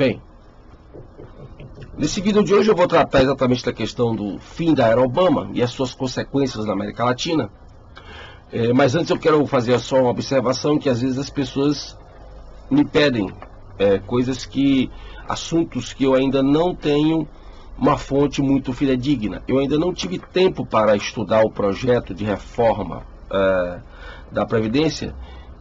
Bem, nesse vídeo de hoje eu vou tratar exatamente da questão do fim da era Obama e as suas consequências na América Latina. Mas antes eu quero fazer só uma observação, que às vezes as pessoas me pedem assuntos que eu ainda não tenho uma fonte muito fidedigna. Eu ainda não tive tempo para estudar o projeto de reforma da Previdência,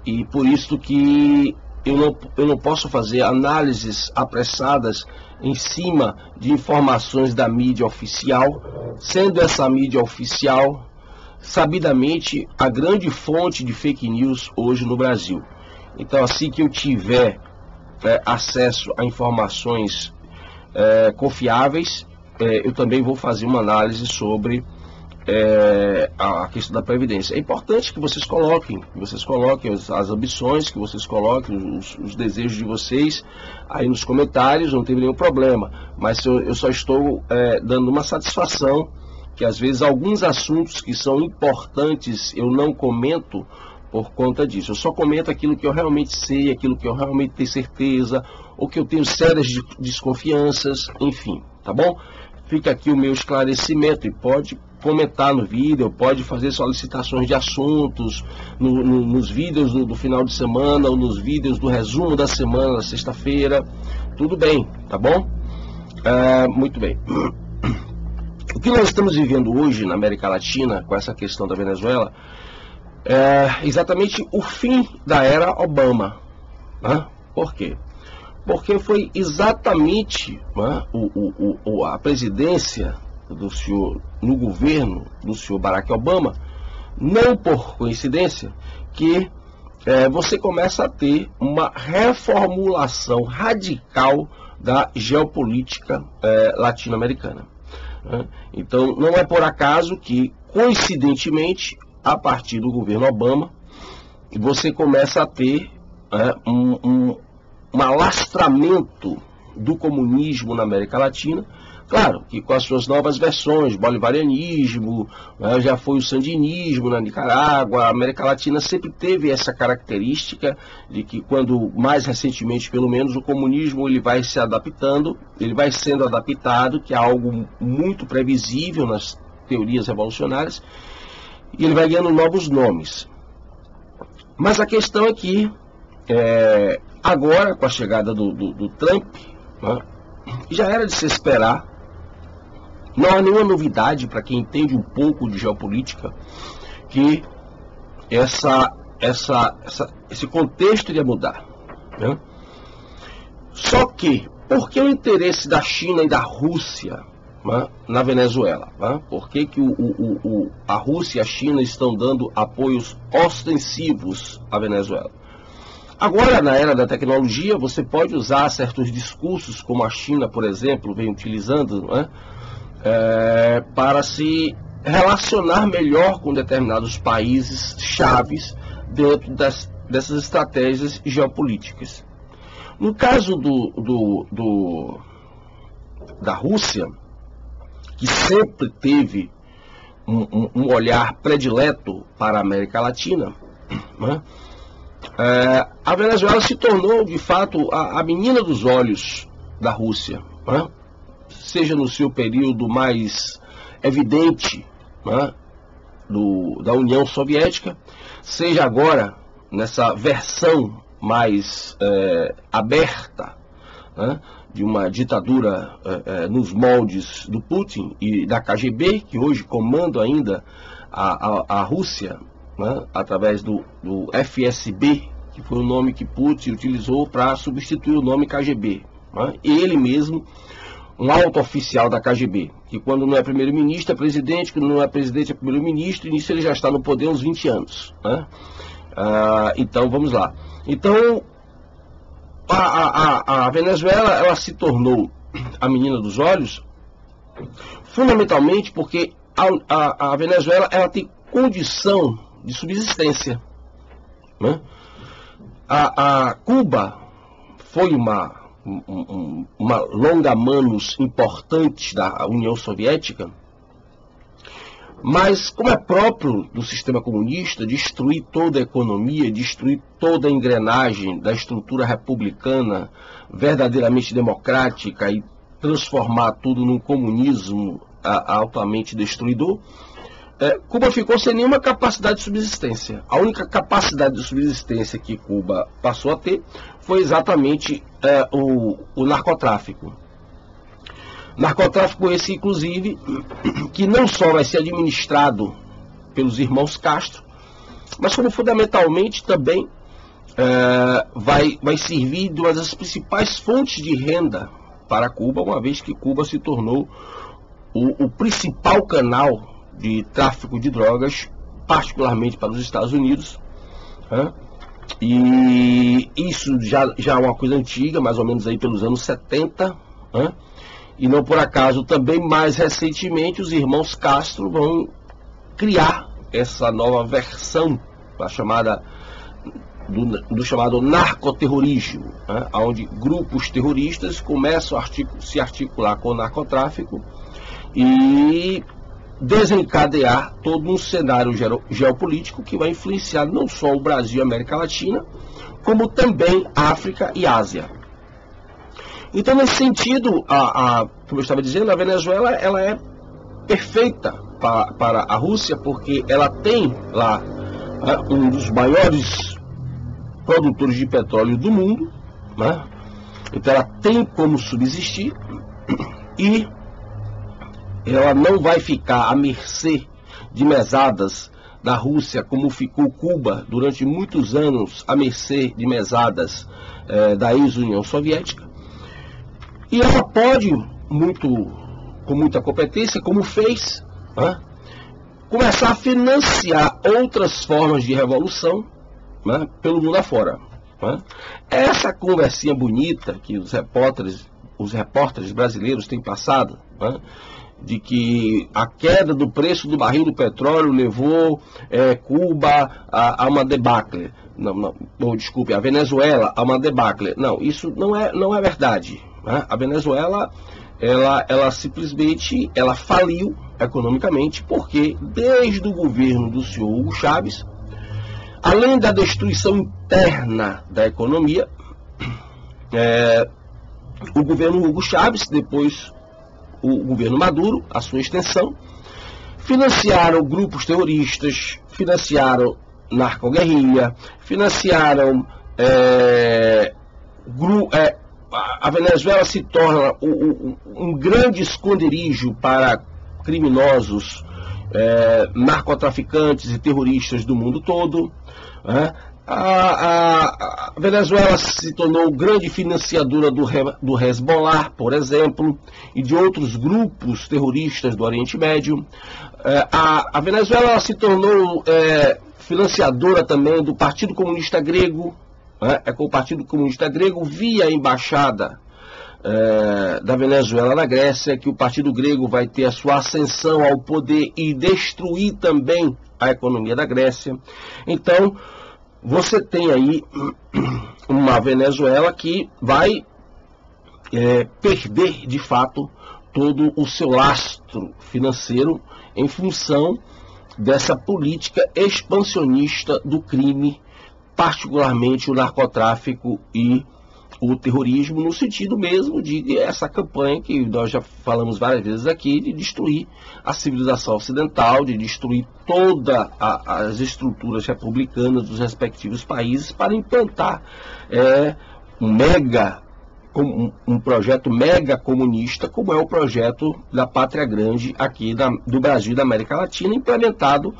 e por isso que eu não posso fazer análises apressadas em cima de informações da mídia oficial, sendo essa mídia oficial sabidamente a grande fonte de fake news hoje no Brasil. Então, assim que eu tiver acesso a informações confiáveis, eu também vou fazer uma análise sobre a questão da Previdência. É importante que vocês coloquem as ambições, que vocês coloquem os desejos de vocês aí nos comentários, não tem nenhum problema. Mas eu só estou dando uma satisfação, que às vezes alguns assuntos que são importantes eu não comento por conta disso. Eu só comento aquilo que eu realmente sei, aquilo que eu realmente tenho certeza, ou que eu tenho sérias desconfianças, enfim, tá bom? Fica aqui o meu esclarecimento, e pode comentar no vídeo, pode fazer solicitações de assuntos nos vídeos do final de semana, ou nos vídeos do resumo da semana, da sexta-feira, tudo bem, tá bom? Muito bem. O que nós estamos vivendo hoje na América Latina, com essa questão da Venezuela, é exatamente o fim da era Obama. Né? Por quê? Porque foi exatamente a presidência do senhor, no governo do senhor Barack Obama, não por coincidência, que você começa a ter uma reformulação radical da geopolítica latino-americana. Né? Então, não é por acaso que, coincidentemente, a partir do governo Obama, você começa a ter um alastramento do comunismo na América Latina. Claro que com as suas novas versões, bolivarianismo, já foi o sandinismo na Nicarágua. A América Latina sempre teve essa característica de que, quando mais recentemente, pelo menos, o comunismo ele vai se adaptando, ele vai sendo adaptado, que é algo muito previsível nas teorias revolucionárias, e ele vai ganhando novos nomes. Mas a questão é que, agora, com a chegada do Trump, já era de se esperar. Não há nenhuma novidade para quem entende um pouco de geopolítica que esse contexto iria mudar. Né? Só que, por que o interesse da China e da Rússia na Venezuela? Por que a Rússia e a China estão dando apoios ostensivos à Venezuela? Agora, na era da tecnologia, você pode usar certos discursos, como a China, por exemplo, vem utilizando, para se relacionar melhor com determinados países chaves dentro dessas estratégias geopolíticas. No caso da Rússia, que sempre teve um olhar predileto para a América Latina, a Venezuela se tornou, de fato, a menina dos olhos da Rússia, seja no seu período mais evidente da União Soviética, seja agora nessa versão mais aberta de uma ditadura nos moldes do Putin e da KGB, que hoje comanda ainda a Rússia, através do FSB, que foi o nome que Putin utilizou para substituir o nome KGB. Ele mesmo, um alto oficial da KGB, que quando não é primeiro-ministro é presidente, quando não é presidente é primeiro-ministro, e nisso ele já está no poder há uns 20 anos. Então, vamos lá. Então, a Venezuela, ela se tornou a menina dos olhos, fundamentalmente porque a Venezuela, ela tem condição de subsistência. A Cuba foi uma longa-manos importante da União Soviética, Mas, como é próprio do sistema comunista, destruir toda a economia, destruir toda a engrenagem da estrutura republicana verdadeiramente democrática e transformar tudo num comunismo altamente destruidor, Cuba ficou sem nenhuma capacidade de subsistência. A única capacidade de subsistência que Cuba passou a ter foi exatamente o narcotráfico. Narcotráfico esse, inclusive, que não só vai ser administrado pelos irmãos Castro, mas como fundamentalmente também vai servir de uma das principais fontes de renda para Cuba, uma vez que Cuba se tornou o principal canal de tráfico de drogas, particularmente para os Estados Unidos. E isso já é uma coisa antiga, mais ou menos aí pelos anos 70. E não por acaso, também mais recentemente, os irmãos Castro vão criar essa nova versão, do chamado narcoterrorismo, onde grupos terroristas começam a se articular com o narcotráfico e desencadear todo um cenário geopolítico que vai influenciar não só o Brasil e a América Latina, como também África e Ásia. Então, nesse sentido, como eu estava dizendo, a Venezuela ela é perfeita para a Rússia, porque ela tem lá um dos maiores produtores de petróleo do mundo, então ela tem como subsistir e ela não vai ficar à mercê de mesadas da Rússia, como ficou Cuba durante muitos anos à mercê de mesadas da ex-União Soviética. E ela pode, com muita competência, como fez, começar a financiar outras formas de revolução pelo mundo afora. Essa conversinha bonita que os repórteres brasileiros têm passado, de que a queda do preço do barril do petróleo levou Cuba a uma debacle. Desculpe, a Venezuela a uma debacle. Não, isso não é verdade. A Venezuela, ela simplesmente faliu economicamente, porque desde o governo do senhor Hugo Chávez, além da destruição interna da economia, o governo Hugo Chávez, depois o governo Maduro, a sua extensão, financiaram grupos terroristas, financiaram narcoguerrilha, financiaram a Venezuela se torna um grande esconderijo para criminosos, narcotraficantes e terroristas do mundo todo. A Venezuela se tornou grande financiadora do Hezbollah, por exemplo, e de outros grupos terroristas do Oriente Médio. A Venezuela se tornou financiadora também do Partido Comunista Grego, com o Partido Comunista Grego, via a embaixada da Venezuela na Grécia, que o Partido Grego vai ter a sua ascensão ao poder e destruir também a economia da Grécia. Então, você tem aí uma Venezuela que vai perder, de fato, todo o seu lastro financeiro em função dessa política expansionista do crime, particularmente o narcotráfico e o terrorismo, no sentido mesmo de essa campanha que nós já falamos várias vezes aqui, de destruir a civilização ocidental, de destruir todas as estruturas republicanas dos respectivos países para implantar um projeto mega comunista, como é o projeto da Pátria Grande aqui do Brasil e da América Latina, implementado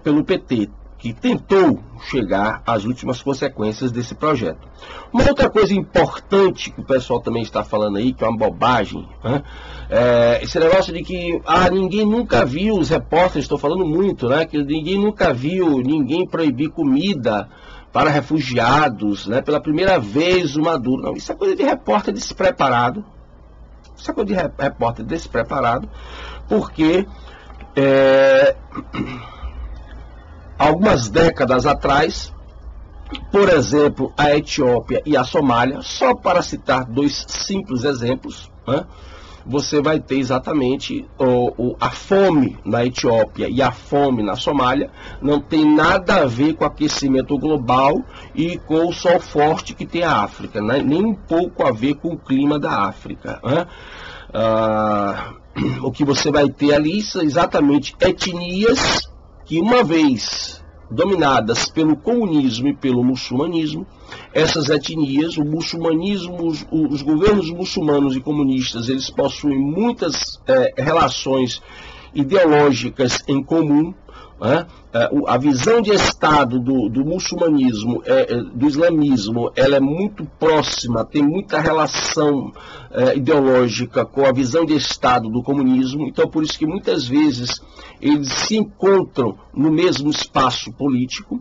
pelo PT, que tentou chegar às últimas consequências desse projeto. Uma outra coisa importante que o pessoal também está falando aí, que é uma bobagem, esse negócio de que ninguém nunca viu, os repórteres estão falando muito, que ninguém nunca viu ninguém proibir comida para refugiados, pela primeira vez o Maduro. Não, isso é coisa de repórter despreparado. Isso é coisa de repórter despreparado, porque algumas décadas atrás, por exemplo, a Etiópia e a Somália, só para citar dois simples exemplos, você vai ter exatamente a fome na Etiópia e a fome na Somália. Não tem nada a ver com o aquecimento global e com o sol forte que tem a África, né? Nem um pouco a ver com o clima da África, né? O que você vai ter ali são exatamente etnias que, uma vez dominadas pelo comunismo e pelo muçulmanismo, essas etnias, o muçulmanismo, os governos muçulmanos e comunistas, eles possuem muitas relações ideológicas em comum, né? A visão de Estado do muçulmanismo, do islamismo, ela é muito próxima, tem muita relação ideológica com a visão de Estado do comunismo. Então, por isso que muitas vezes eles se encontram no mesmo espaço político.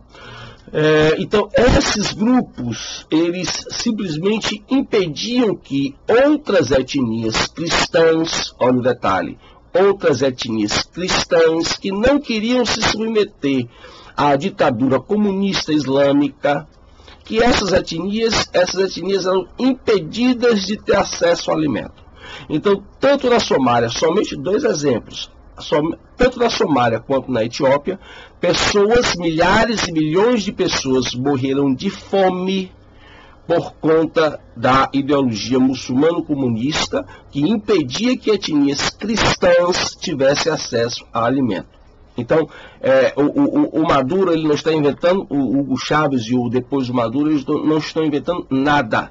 Então, esses grupos, eles simplesmente impediam que outras etnias cristãs, olha o detalhe, outras etnias cristãs que não queriam se submeter à ditadura comunista islâmica, que essas etnias eram impedidas de ter acesso ao alimento. Então, tanto na Somália, somente 2 exemplos, tanto na Somália quanto na Etiópia, milhares e milhões de pessoas morreram de fome por conta da ideologia muçulmano-comunista que impedia que etnias cristãs tivessem acesso a alimento. Então, o Maduro, ele não está inventando, o Hugo Chávez e depois o Maduro, eles não estão inventando nada.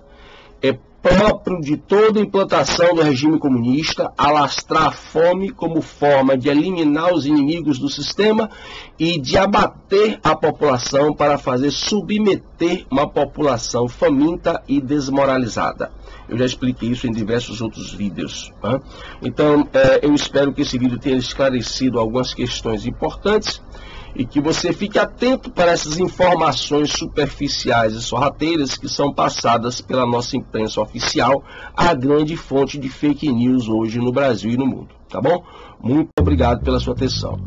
É próprio de toda a implantação do regime comunista alastrar a fome como forma de eliminar os inimigos do sistema e de abater a população para fazer submeter uma população faminta e desmoralizada. Eu já expliquei isso em diversos outros vídeos, né? Então, eu espero que esse vídeo tenha esclarecido algumas questões importantes e que você fique atento para essas informações superficiais e sorrateiras que são passadas pela nossa imprensa oficial, a grande fonte de fake news hoje no Brasil e no mundo, tá bom? Muito obrigado pela sua atenção.